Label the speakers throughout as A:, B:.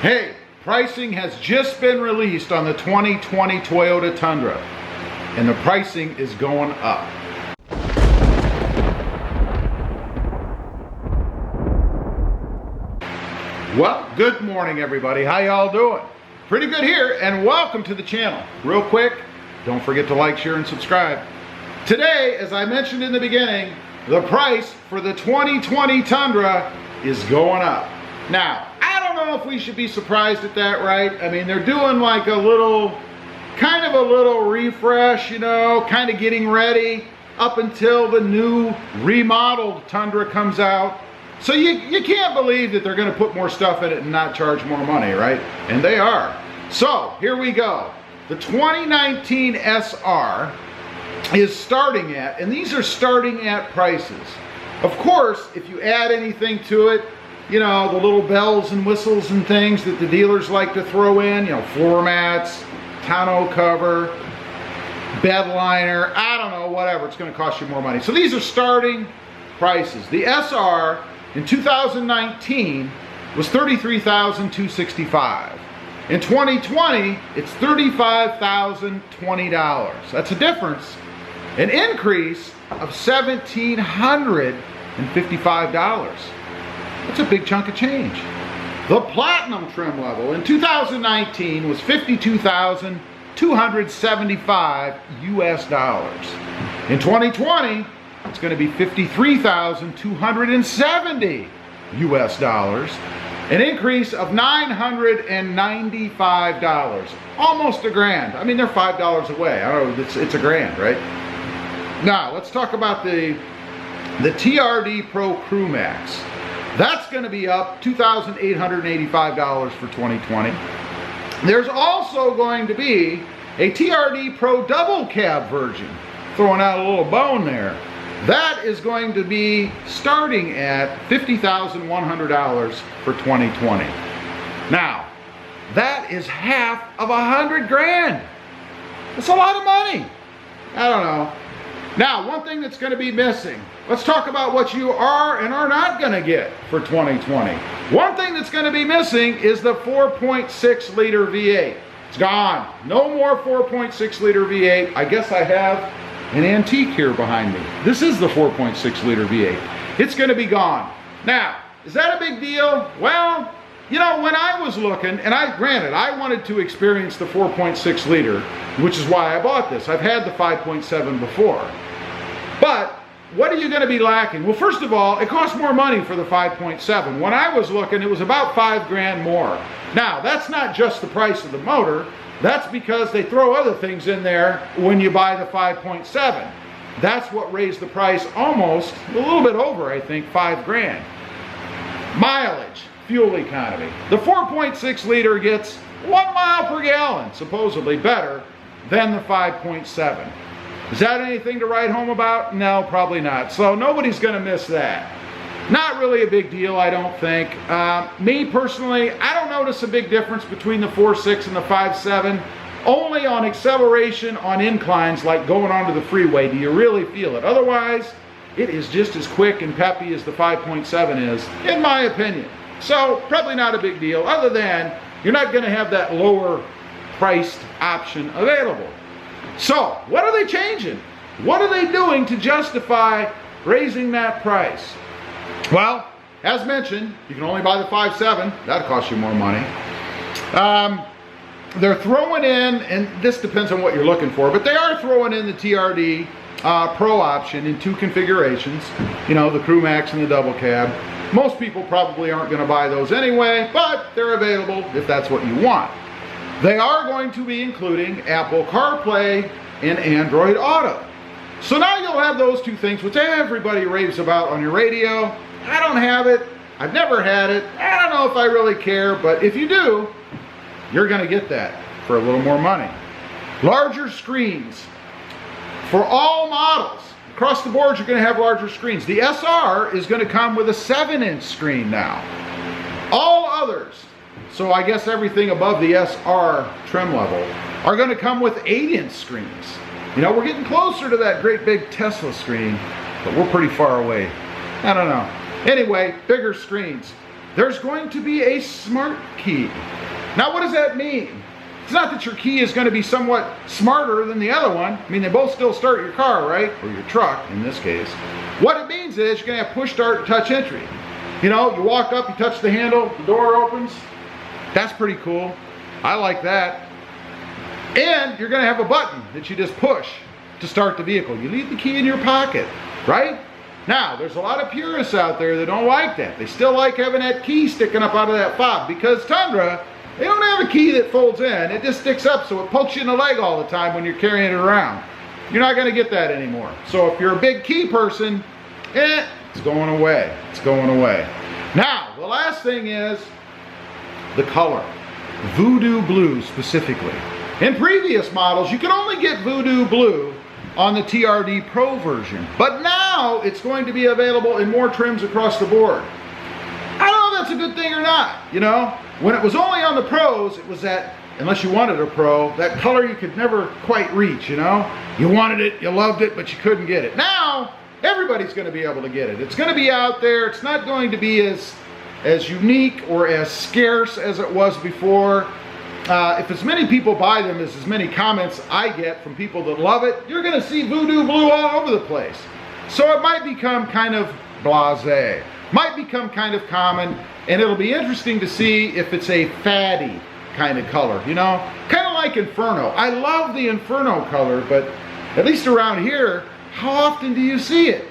A: Hey, pricing has just been released on the 2020 Toyota Tundra, and the pricing is going up. Well, good morning everybody. How y'all doing? Pretty good here, and welcome to the channel. Real quick, don't forget to like, share, and subscribe. Today, as I mentioned in the beginning, the price for the 2020 Tundra is going up. Now, I don't know if we should be surprised at that, right? I mean, they're doing like a little, kind of a little refresh, you know, kind of getting ready up until the new remodeled Tundra comes out. So you can't believe that they're going to put more stuff in it and not charge more money, right? And they are. So, here we go. The 2019 SR is starting at, and these are starting at prices. Of course, if you add anything to it, you know, the little bells and whistles and things that the dealers like to throw in, you know, floor mats, tonneau cover, bed liner, I don't know, whatever, it's going to cost you more money. So these are starting prices. The SR in 2019 was $33,265. In 2020, it's $35,020. That's a difference, an increase of $1,755. That's a big chunk of change. The platinum trim level in 2019 was $52,275 US dollars. In 2020, it's going to be $53,270 US dollars, an increase of $995, almost a grand. I mean, they're $5 away. I don't know, it's a grand, right? Now, let's talk about the TRD Pro Crew Max. That's going to be up $2,885 for 2020. There's also going to be a TRD Pro double cab version, throwing out a little bone there. That is going to be starting at $50,100 for 2020. Now, that is half of $100 grand. That's a lot of money. I don't know. Now, one thing that's going to be missing. Let's talk about what you are and are not going to get for 2020. One thing that's going to be missing is the 4.6 liter V8. It's gone. No more 4.6 liter V8. I guess I have an antique here behind me. This is the 4.6 liter V8. It's going to be gone. Now, is that a big deal? Well, you know, when I was looking, and granted, I wanted to experience the 4.6 liter, which is why I bought this. I've had the 5.7 before. But what are you going to be lacking? Well, first of all, it costs more money for the 5.7. When I was looking, it was about $5 grand more. Now, that's not just the price of the motor. That's because they throw other things in there when you buy the 5.7. That's what raised the price almost, a little bit over, I think, $5 grand. Mileage, fuel economy. The 4.6 liter gets 1 mile per gallon, supposedly better than the 5.7. Is that anything to write home about? No, probably not. So nobody's going to miss that. Not really a big deal, I don't think. Me personally, I don't notice a big difference between the 4.6 and the 5.7. Only on acceleration on inclines, like going onto the freeway, do you really feel it. Otherwise, it is just as quick and peppy as the 5.7 is, in my opinion. So, probably not a big deal, other than you're not going to have that lower priced option available. So, what are they changing? What are they doing to justify raising that price? Well, as mentioned, you can only buy the 5.7. That'll cost you more money. They're throwing in, and this depends on what you're looking for, but they are throwing in the TRD Pro option in 2 configurations. You know, the Crew Max and the double cab. Most people probably aren't going to buy those anyway, but they're available if that's what you want. They are going to be including Apple CarPlay and Android Auto. So now you'll have those 2 things, which everybody raves about on your radio. I don't have it. I've never had it. I don't know if I really care, but if you do, you're going to get that for a little more money. Larger screens. For all models, across the board, you're going to have larger screens. The SR is going to come with a 7-inch screen now. All others, so I guess everything above the SR trim level, are going to come with 8-inch screens. You know, we're getting closer to that great big Tesla screen, but we're pretty far away. I don't know. Anyway, bigger screens. there's going to be a smart key. Now, what does that mean? It's not that your key is going to be somewhat smarter than the other one. I mean, they both still start your car, right? Or your truck, in this case. What it means is you're going to have push start and touch entry. You know, you walk up, you touch the handle, the door opens. That's pretty cool. I like that. And you're going to have a button that you just push to start the vehicle. You leave the key in your pocket, right? Now, there's a lot of purists out there that don't like that. They still like having that key sticking up out of that fob, because Tundra, they don't have a key that folds in. It just sticks up, so it pokes you in the leg all the time when you're carrying it around. You're not going to get that anymore. So if you're a big key person, it's going away. It's going away. Now, the last thing is the color. Voodoo blue specifically. In previous models, you could only get voodoo blue on the TRD Pro version, but now it's going to be available in more trims across the board. I don't know if that's a good thing or not, you know? When it was only on the Pros, it was that, unless you wanted a Pro, that color you could never quite reach, you know? You wanted it, you loved it, but you couldn't get it. Now, everybody's going to be able to get it. It's going to be out there. It's not going to be as unique or as scarce as it was before. If as many people buy them as many comments I get from people that love it, you're going to see voodoo blue all over the place. So it might become kind of blasé, might become kind of common, and it'll be interesting to see if it's a faddy kind of color, you know? Kind of like Inferno. I love the Inferno color, but at least around here, how often do you see it?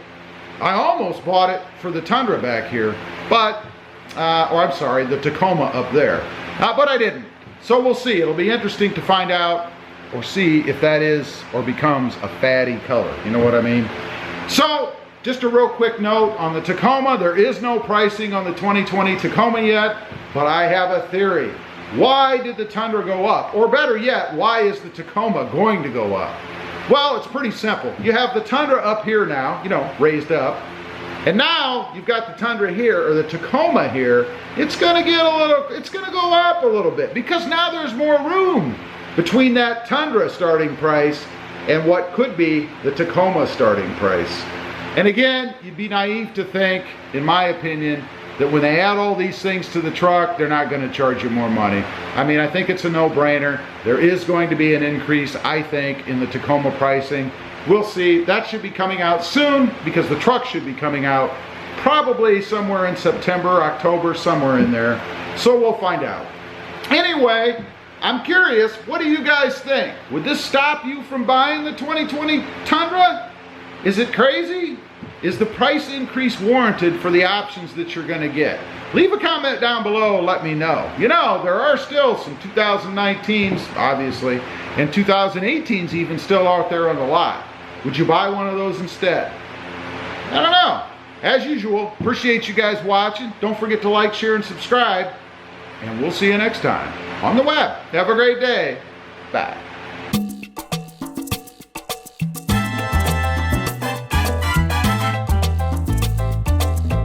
A: I almost bought it for the Tundra back here, but, or I'm sorry, the Tacoma up there, but I didn't. So we'll see. It'll be interesting to find out or see if that is or becomes a faddy color. You know what I mean? So, just a real quick note on the Tacoma. There is no pricing on the 2020 Tacoma yet, but I have a theory. Why did the Tundra go up? Or better yet, why is the Tacoma going to go up? Well, it's pretty simple. You have the Tundra up here now, you know, raised up. And now you've got the Tundra here, or the Tacoma here. It's going to get a little, it's going to go up a little bit, because now there's more room between that Tundra starting price and what could be the Tacoma starting price. And again, you'd be naive to think, in my opinion, that when they add all these things to the truck, they're not going to charge you more money. I mean, I think it's a no-brainer. There is going to be an increase, I think, in the Tacoma pricing. We'll see. That should be coming out soon, because the truck should be coming out probably somewhere in September, October, somewhere in there. So we'll find out. Anyway, I'm curious, what do you guys think? Would this stop you from buying the 2020 Tundra? Is it crazy? Is the price increase warranted for the options that you're going to get? Leave a comment down below and let me know. You know, there are still some 2019s, obviously, and 2018s even still out there on the lot. Would you buy one of those instead? I don't know. As usual, appreciate you guys watching. Don't forget to like, share, and subscribe. And we'll see you next time on the web. Have a great day. Bye.